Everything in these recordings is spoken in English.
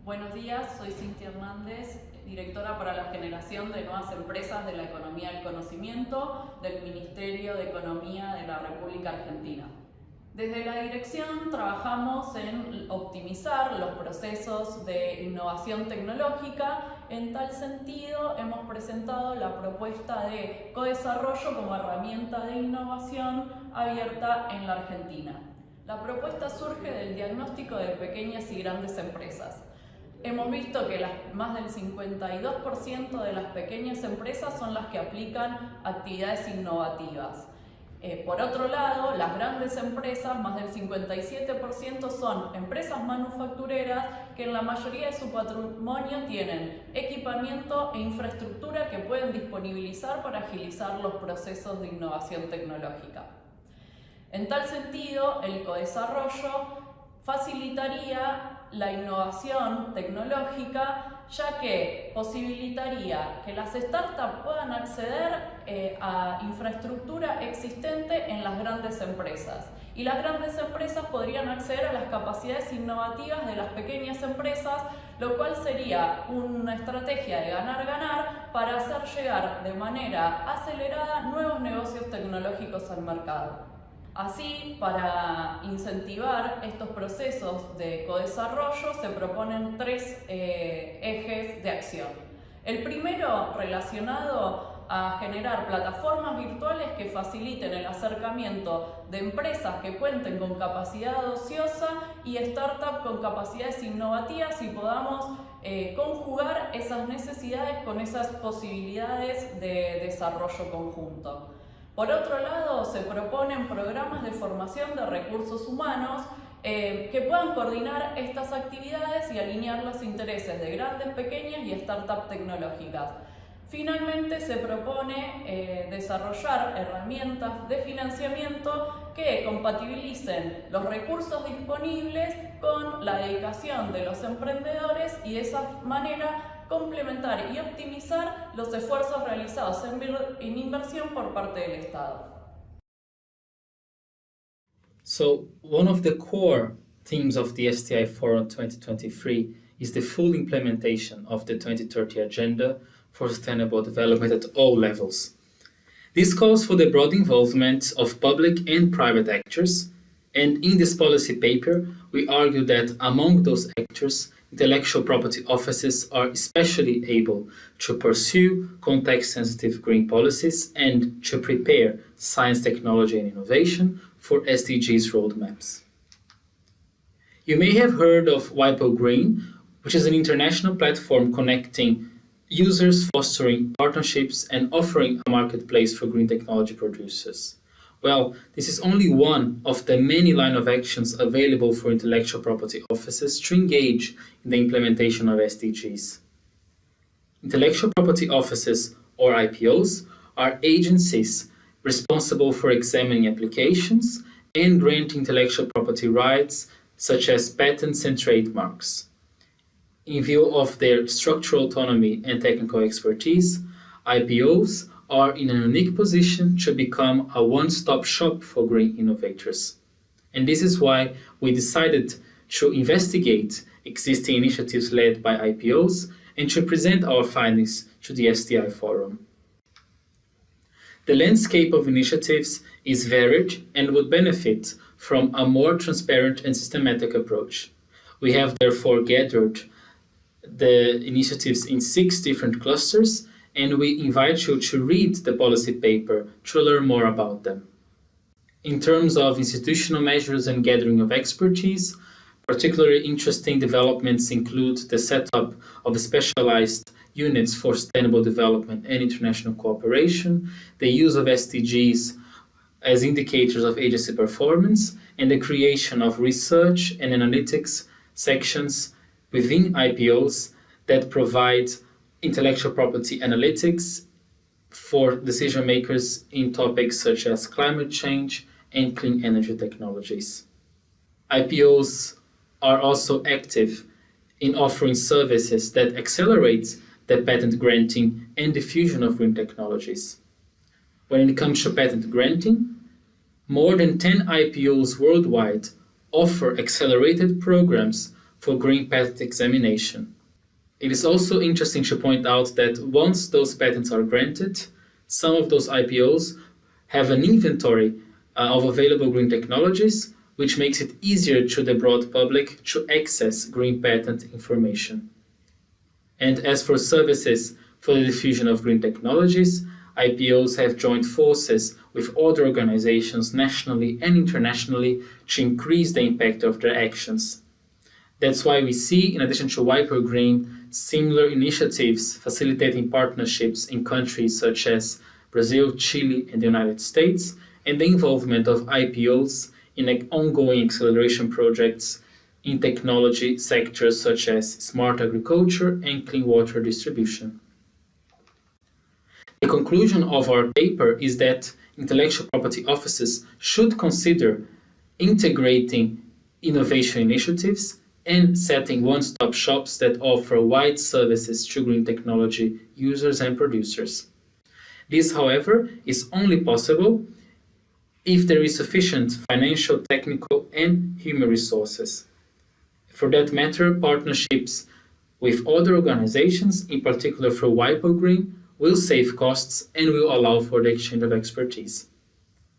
Buenos días, soy Cintia Hernández, directora para la generación de nuevas empresas de la economía del conocimiento del Ministerio de Economía de la República Argentina. Desde la dirección trabajamos en optimizar los procesos de innovación tecnológica. En tal sentido, hemos presentado la propuesta de codesarrollo como herramienta de innovación abierta en la Argentina. La propuesta surge del diagnóstico de pequeñas y grandes empresas. Hemos visto que más del 52% de las pequeñas empresas son las que aplican actividades innovativas. Por otro lado, las grandes empresas, más del 57%, son empresas manufactureras que en la mayoría de su patrimonio tienen equipamiento e infraestructura que pueden disponibilizar para agilizar los procesos de innovación tecnológica. En tal sentido, el codesarrollo facilitaría la innovación tecnológica, ya que posibilitaría que las startups puedan acceder a infraestructura existente en las grandes empresas. Y las grandes empresas podrían acceder a las capacidades innovativas de las pequeñas empresas, lo cual sería una estrategia de ganar-ganar para hacer llegar de manera acelerada nuevos negocios tecnológicos al mercado. Así, para incentivar estos procesos de codesarrollo, se proponen tres ejes de acción. El primero, relacionado a generar plataformas virtuales que faciliten el acercamiento de empresas que cuenten con capacidad ociosa y startups con capacidades innovativas y podamos conjugar esas necesidades con esas posibilidades de desarrollo conjunto. Por otro lado, se proponen programas de formación de recursos humanos que puedan coordinar estas actividades y alinear los intereses de grandes, pequeñas y startups tecnológicas. Finalmente, se propone desarrollar herramientas de financiamiento que compatibilicen los recursos disponibles con la dedicación de los emprendedores y de esa manera complementar y optimizar los esfuerzos realizados en inversión por parte del Estado. So, one of the core themes of the STI Forum 2023 is the full implementation of the 2030 Agenda for Sustainable Development at all levels. This calls for the broad involvement of public and private actors, and in this policy paper, we argue that among those actors, intellectual property offices are especially able to pursue context-sensitive green policies and to prepare science, technology, and innovation for SDGs roadmaps. You may have heard of WIPO Green, which is an international platform connecting users, fostering partnerships, and offering a marketplace for green technology producers. Well, this is only one of the many line of actions available for intellectual property offices to engage in the implementation of SDGs. Intellectual property offices, or IPOs, are agencies responsible for examining applications and granting intellectual property rights, such as patents and trademarks. In view of their structural autonomy and technical expertise, IPOs are in a unique position to become a one-stop shop for green innovators. And this is why we decided to investigate existing initiatives led by IPOs and to present our findings to the STI Forum. The landscape of initiatives is varied and would benefit from a more transparent and systematic approach. We have therefore gathered the initiatives in 6 different clusters, and we invite you to read the policy paper to learn more about them. In terms of institutional measures and gathering of expertise, particularly interesting developments include the setup of specialized units for sustainable development and international cooperation, the use of SDGs as indicators of agency performance, and the creation of research and analytics sections within IPOs that provide intellectual property analytics for decision makers in topics such as climate change and clean energy technologies. IPOs are also active in offering services that accelerate the patent granting and diffusion of green technologies. When it comes to patent granting, more than 10 IPOs worldwide offer accelerated programs for green patent examination. It is also interesting to point out that once those patents are granted, some of those IPOs have an inventory of available green technologies, which makes it easier to the broad public to access green patent information. And as for services for the diffusion of green technologies, IPOs have joined forces with other organizations nationally and internationally to increase the impact of their actions. That's why we see, in addition to Wiper Green, similar initiatives facilitating partnerships in countries such as Brazil, Chile, and the United States, and the involvement of IPOs in ongoing acceleration projects in technology sectors such as smart agriculture and clean water distribution. The conclusion of our paper is that intellectual property offices should consider integrating innovation initiatives and setting one-stop shops that offer wide services to green technology users and producers. This, however, is only possible if there is sufficient financial, technical, and human resources. For that matter, partnerships with other organizations, in particular through Wiper Green, will save costs and will allow for the exchange of expertise.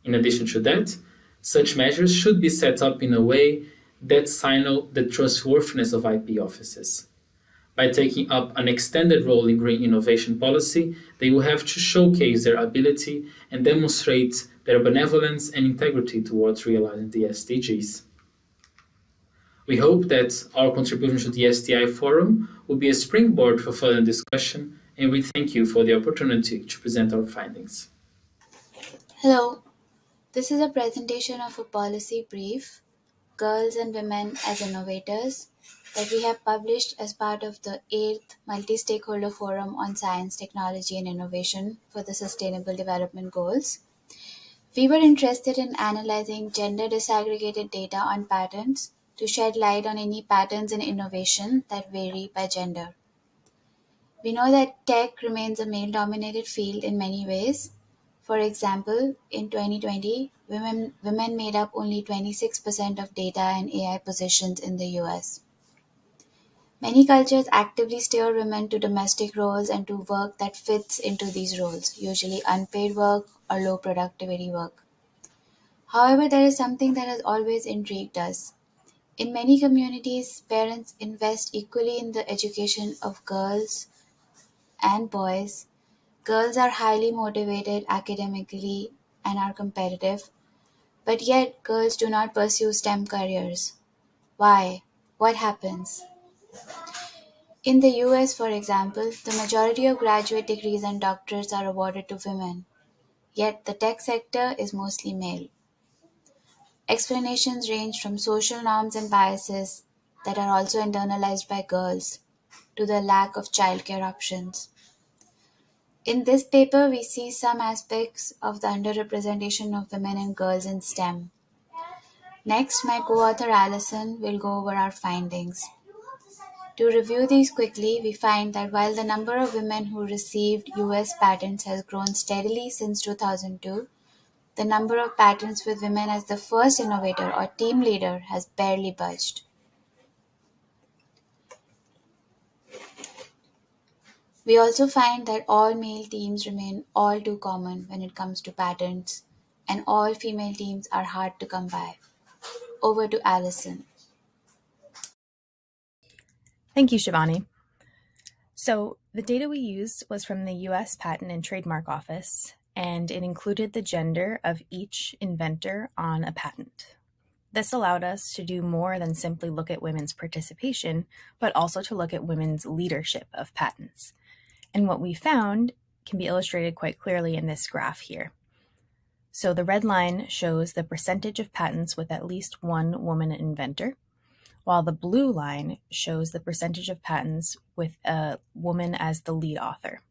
In addition to that, such measures should be set up in a way that signal the trustworthiness of IP offices. By taking up an extended role in green innovation policy, they will have to showcase their ability and demonstrate their benevolence and integrity towards realizing the SDGs. We hope that our contribution to the STI Forum will be a springboard for further discussion, and we thank you for the opportunity to present our findings. Hello, this is a presentation of a policy brief, Girls and Women as Innovators, that we have published as part of the 8th Multi-Stakeholder Forum on Science, Technology and Innovation for the Sustainable Development Goals. We were interested in analyzing gender disaggregated data on patents to shed light on any patterns in innovation that vary by gender. We know that tech remains a male-dominated field in many ways. For example, in 2020, women made up only 26% of data and AI positions in the US. Many cultures actively steer women to domestic roles and to work that fits into these roles, usually unpaid work or low productivity work. However, there is something that has always intrigued us. In many communities, parents invest equally in the education of girls and boys. Girls are highly motivated academically and are competitive, but yet girls do not pursue STEM careers. Why? What happens? In the US, for example, the majority of graduate degrees and doctorates are awarded to women, yet the tech sector is mostly male. Explanations range from social norms and biases that are also internalized by girls to the lack of childcare options. In this paper, we see some aspects of the underrepresentation of women and girls in STEM. Next, my co-author Alison will go over our findings. To review these quickly, we find that while the number of women who received US patents has grown steadily since 2002, the number of patents with women as the first innovator or team leader has barely budged. We also find that all male teams remain all too common when it comes to patents, and all female teams are hard to come by. Over to Alison. Thank you, Shivani. So the data we used was from the US Patent and Trademark Office, and it included the gender of each inventor on a patent. This allowed us to do more than simply look at women's participation, but also to look at women's leadership of patents. And what we found can be illustrated quite clearly in this graph here. So the red line shows the percentage of patents with at least one woman inventor, while the blue line shows the percentage of patents with a woman as the lead author.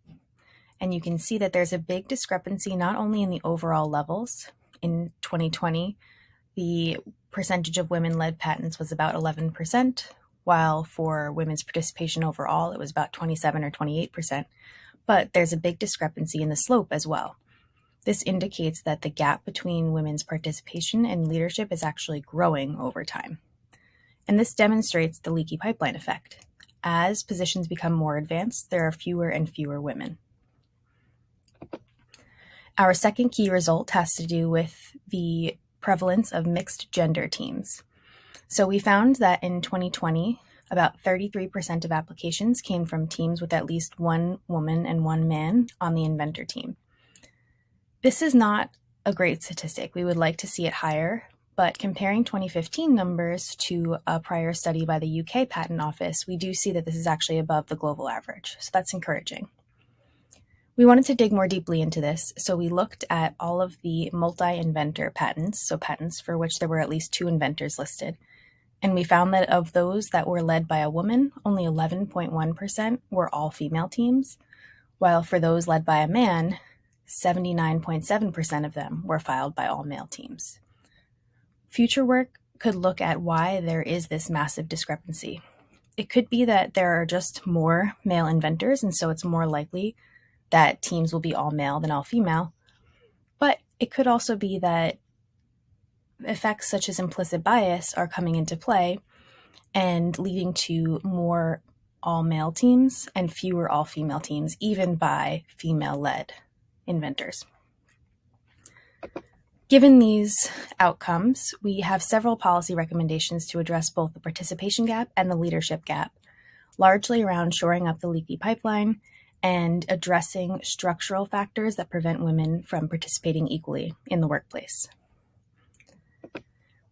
And you can see that there's a big discrepancy not only in the overall levels. In 2020, the percentage of women-led patents was about 11%, while for women's participation overall, it was about 27 or 28%. But there's a big discrepancy in the slope as well. This indicates that the gap between women's participation and leadership is actually growing over time. And this demonstrates the leaky pipeline effect. As positions become more advanced, there are fewer and fewer women. Our second key result has to do with the prevalence of mixed gender teams. So we found that in 2020, about 33% of applications came from teams with at least one woman and one man on the inventor team. This is not a great statistic. We would like to see it higher, but comparing 2015 numbers to a prior study by the UK Patent Office, we do see that this is actually above the global average. So that's encouraging. We wanted to dig more deeply into this, so we looked at all of the multi-inventor patents, so patents for which there were at least 2 inventors listed. And we found that of those that were led by a woman, only 11.1% were all female teams, while for those led by a man, 79.7% of them were filed by all male teams. Future work could look at why there is this massive discrepancy. It could be that there are just more male inventors, and so it's more likely that teams will be all male than all female. But it could also be that effects such as implicit bias are coming into play and leading to more all-male teams and fewer all-female teams, even by female-led inventors. Given these outcomes, we have several policy recommendations to address both the participation gap and the leadership gap, largely around shoring up the leaky pipeline and addressing structural factors that prevent women from participating equally in the workplace.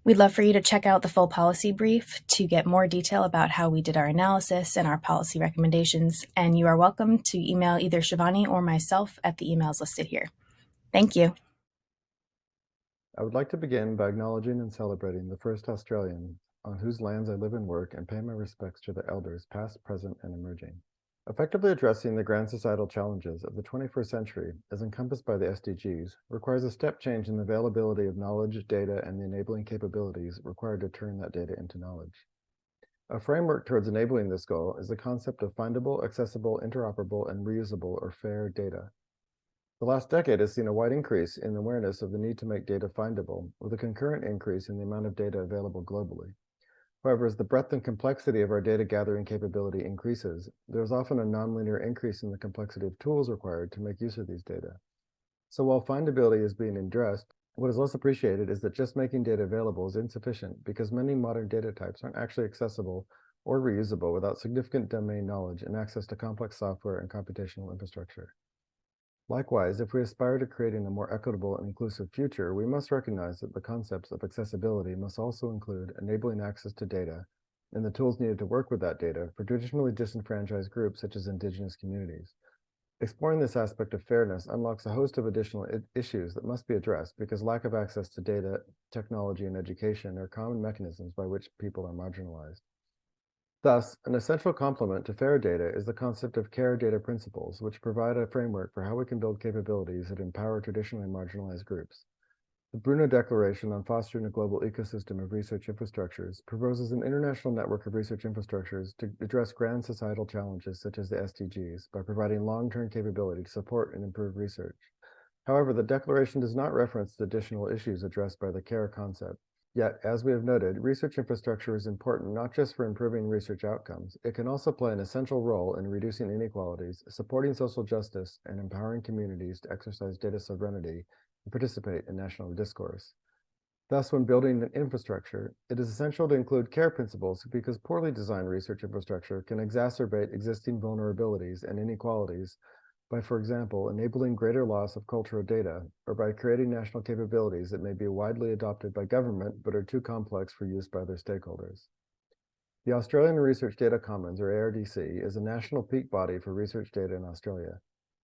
We'd love for you to check out the full policy brief to get more detail about how we did our analysis and our policy recommendations, and you are welcome to email either Shivani or myself at the emails listed here. Thank you. I would like to begin by acknowledging and celebrating the first Australian on whose lands I live and work, and pay my respects to the elders past, present, and emerging. Effectively addressing the grand societal challenges of the 21st century, as encompassed by the SDGs, requires a step change in the availability of knowledge, data, and the enabling capabilities required to turn that data into knowledge. A framework towards enabling this goal is the concept of findable, accessible, interoperable, and reusable or fair data. The last decade has seen a wide increase in awareness of the need to make data findable, with a concurrent increase in the amount of data available globally. However, as the breadth and complexity of our data gathering capability increases, there is often a nonlinear increase in the complexity of tools required to make use of these data. So while findability is being addressed, what is less appreciated is that just making data available is insufficient because many modern data types aren't actually accessible or reusable without significant domain knowledge and access to complex software and computational infrastructure. Likewise, if we aspire to creating a more equitable and inclusive future, we must recognize that the concepts of accessibility must also include enabling access to data and the tools needed to work with that data for traditionally disenfranchised groups such as Indigenous communities. Exploring this aspect of fairness unlocks a host of additional issues that must be addressed because lack of access to data, technology, and education are common mechanisms by which people are marginalized. Thus, an essential complement to fair data is the concept of care data principles, which provide a framework for how we can build capabilities that empower traditionally marginalized groups. The Bruno Declaration on Fostering a Global Ecosystem of Research Infrastructures proposes an international network of research infrastructures to address grand societal challenges such as the SDGs by providing long-term capability to support and improve research. However, the declaration does not reference the additional issues addressed by the care concept. Yet, as we have noted, research infrastructure is important not just for improving research outcomes, it can also play an essential role in reducing inequalities, supporting social justice, and empowering communities to exercise data sovereignty and participate in national discourse. Thus, when building an infrastructure, it is essential to include care principles because poorly designed research infrastructure can exacerbate existing vulnerabilities and inequalities by, for example, enabling greater loss of cultural data, or by creating national capabilities that may be widely adopted by government but are too complex for use by their stakeholders. The Australian Research Data Commons, or ARDC, is a national peak body for research data in Australia.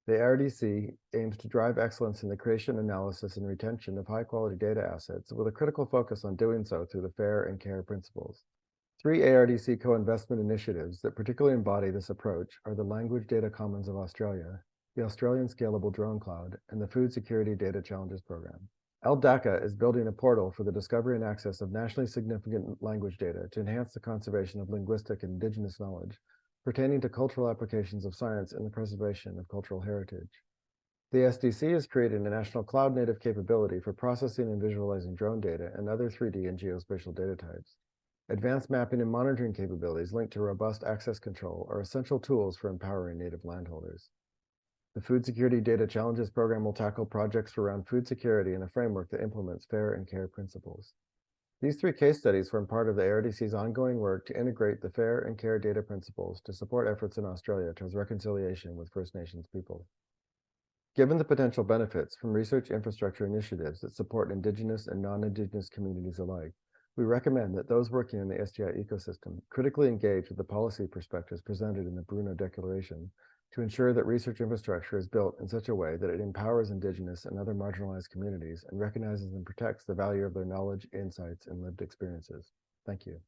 The ARDC aims to drive excellence in the creation, analysis, and retention of high-quality data assets, with a critical focus on doing so through the FAIR and CARE principles. 3 ARDC co-investment initiatives that particularly embody this approach are the Language Data Commons of Australia, the Australian Scalable Drone Cloud, and the Food Security Data Challenges Program. LDACA is building a portal for the discovery and access of nationally significant language data to enhance the conservation of linguistic and Indigenous knowledge pertaining to cultural applications of science and the preservation of cultural heritage. The SDC is creating a national cloud-native capability for processing and visualizing drone data and other 3D and geospatial data types. Advanced mapping and monitoring capabilities linked to robust access control are essential tools for empowering native landholders. The Food Security Data Challenges Program will tackle projects around food security in a framework that implements fair and care principles. These 3 case studies form part of the ARDC's ongoing work to integrate the fair and care data principles to support efforts in Australia towards reconciliation with First Nations people. Given the potential benefits from research infrastructure initiatives that support Indigenous and non-Indigenous communities alike, we recommend that those working in the STI ecosystem critically engage with the policy perspectives presented in the Bruno Declaration to ensure that research infrastructure is built in such a way that it empowers Indigenous and other marginalized communities and recognizes and protects the value of their knowledge, insights, and lived experiences. Thank you.